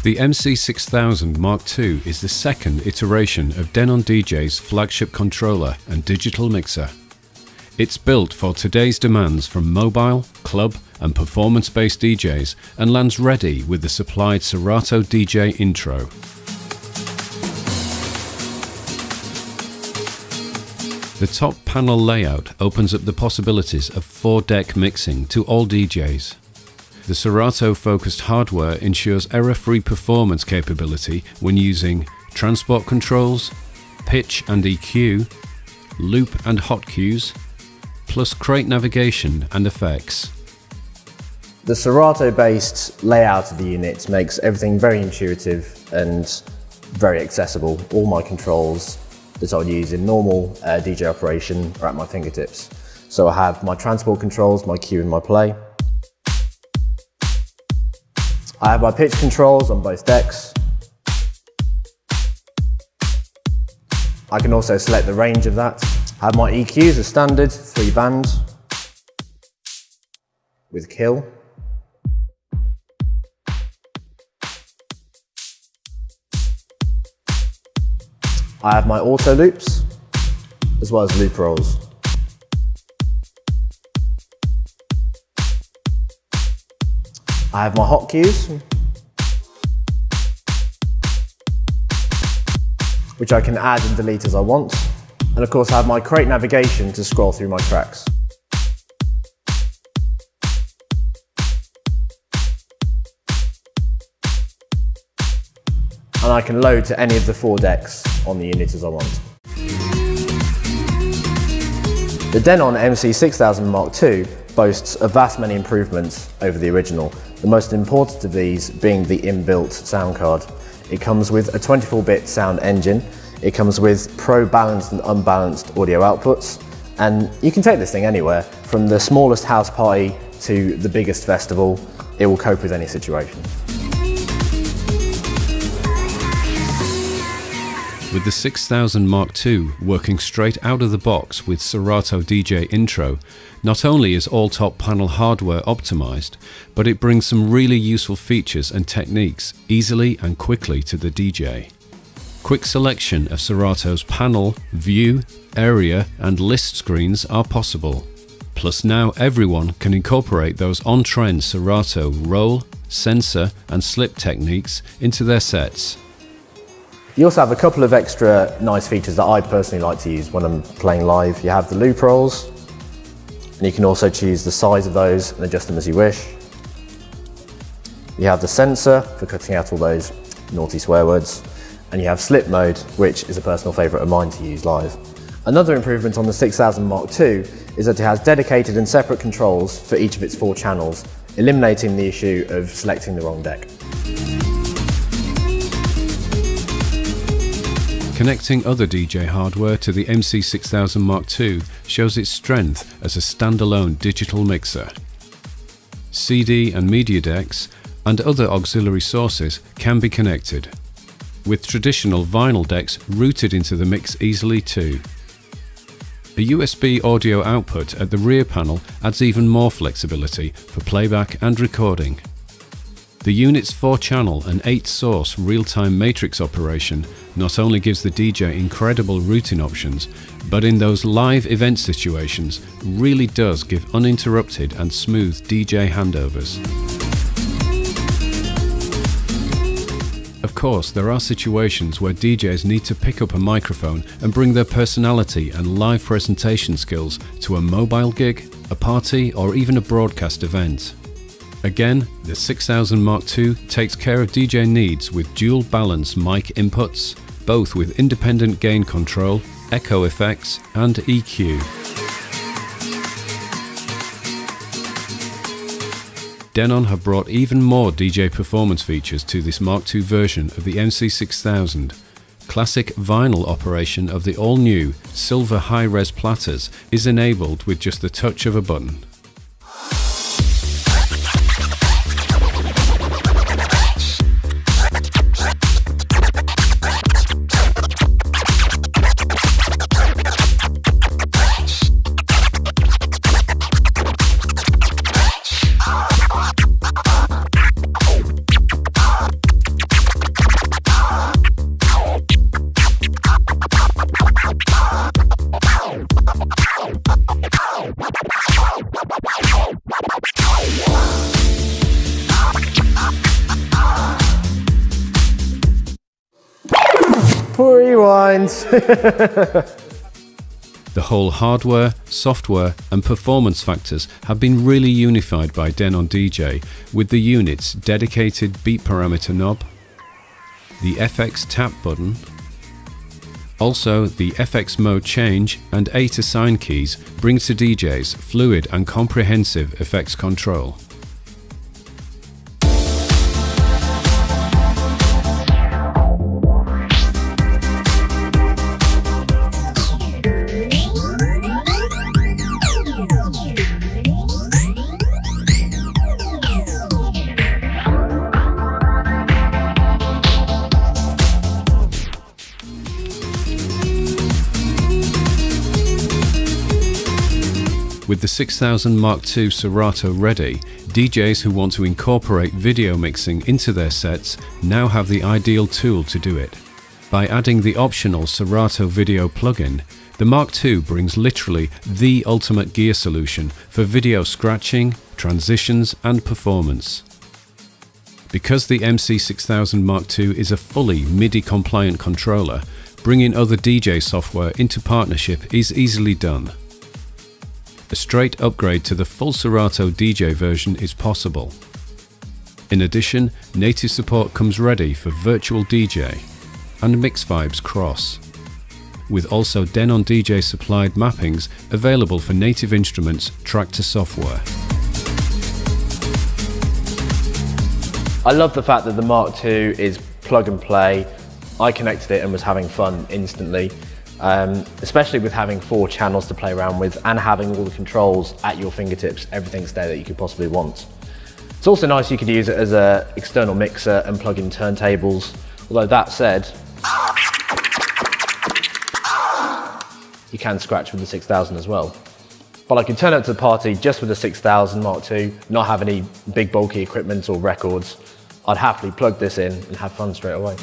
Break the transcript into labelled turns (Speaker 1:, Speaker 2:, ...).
Speaker 1: The MC6000MK2 is the second iteration of Denon DJ's flagship controller and digital mixer. It's built for today's demands from mobile, club and performance-based DJs and lands ready with the supplied Serato DJ Intro. The top panel layout opens up the possibilities of 4-deck mixing to all DJs. The Serato-focused hardware ensures error-free performance capability when using transport controls, pitch and EQ, loop and hot cues, plus crate navigation and effects.
Speaker 2: The Serato-based layout of the unit makes everything very intuitive and very accessible. All my controls that I would use in normal DJ operation are at my fingertips. So I have my transport controls, my cue and my play. I have my pitch controls on both decks. I can also select the range of that. I have my EQs as standard, 3 bands with kill. I have my auto loops as well as loop rolls. I have my hot cues, which I can add and delete as I want. And of course I have my crate navigation to scroll through my tracks. And I can load to any of the 4 decks on the unit as I want. The Denon MC6000MK2 boasts a vast many improvements over the original, the most important of these being the inbuilt sound card. It comes with a 24-bit sound engine, it comes with pro-balanced and unbalanced audio outputs, and you can take this thing anywhere, from the smallest house party to the biggest festival. It will cope with any situation.
Speaker 1: With the 6000MK2 working straight out of the box with Serato DJ Intro, not only is all top panel hardware optimized, but it brings some really useful features and techniques easily and quickly to the DJ. Quick selection of Serato's panel, view, area and list screens are possible. Plus now everyone can incorporate those on-trend Serato roll, sensor and slip techniques into their sets.
Speaker 2: You also have a couple of extra nice features that I personally like to use when I'm playing live. You have the loop rolls, and you can also choose the size of those and adjust them as you wish. You have the sensor for cutting out all those naughty swear words, and you have slip mode, which is a personal favourite of mine to use live. Another improvement on the 6000MK2 is that it has dedicated and separate controls for each of its 4 channels, eliminating the issue of selecting the wrong deck.
Speaker 1: Connecting other DJ hardware to the MC6000MK2 shows its strength as a standalone digital mixer. CD and media decks and other auxiliary sources can be connected, with traditional vinyl decks routed into the mix easily too. A USB audio output at the rear panel adds even more flexibility for playback and recording. The unit's 4-channel and 8-source real-time matrix operation not only gives the DJ incredible routing options, but in those live event situations really does give uninterrupted and smooth DJ handovers. Of course, there are situations where DJs need to pick up a microphone and bring their personality and live presentation skills to a mobile gig, a party or even a broadcast event. Again, the 6000MK2 takes care of DJ needs with dual balance mic inputs, both with independent gain control, echo effects and EQ. Denon have brought even more DJ performance features to this Mark II version of the MC6000. Classic vinyl operation of the all-new silver high-res platters is enabled with just the touch of a button.
Speaker 2: Rewind.
Speaker 1: The whole hardware, software and performance factors have been really unified by Denon DJ with the unit's dedicated beat parameter knob, the FX tap button, also the FX mode change and 8 assign keys bring to DJs fluid and comprehensive effects control. With the 6000 Mark II Serato ready, DJs who want to incorporate video mixing into their sets now have the ideal tool to do it. By adding the optional Serato video plugin, the Mark II brings literally the ultimate gear solution for video scratching, transitions and performance. Because the MC6000 Mark II is a fully MIDI compliant controller, bringing other DJ software into partnership is easily done. A straight upgrade to the full Serato DJ version is possible. In addition, native support comes ready for Virtual DJ and Mix Vibes Cross, with also Denon DJ supplied mappings available for native instruments tracked to software.
Speaker 2: I love the fact that the Mark II is plug and play. I connected it and was having fun instantly. Especially with having 4 channels to play around with and having all the controls at your fingertips, everything's there that you could possibly want. It's also nice you could use it as an external mixer and plug in turntables, although that said, you can scratch with the 6000 as well. But I could turn up to the party just with the 6000 Mark II, not have any big bulky equipment or records. I'd happily plug this in and have fun straight away.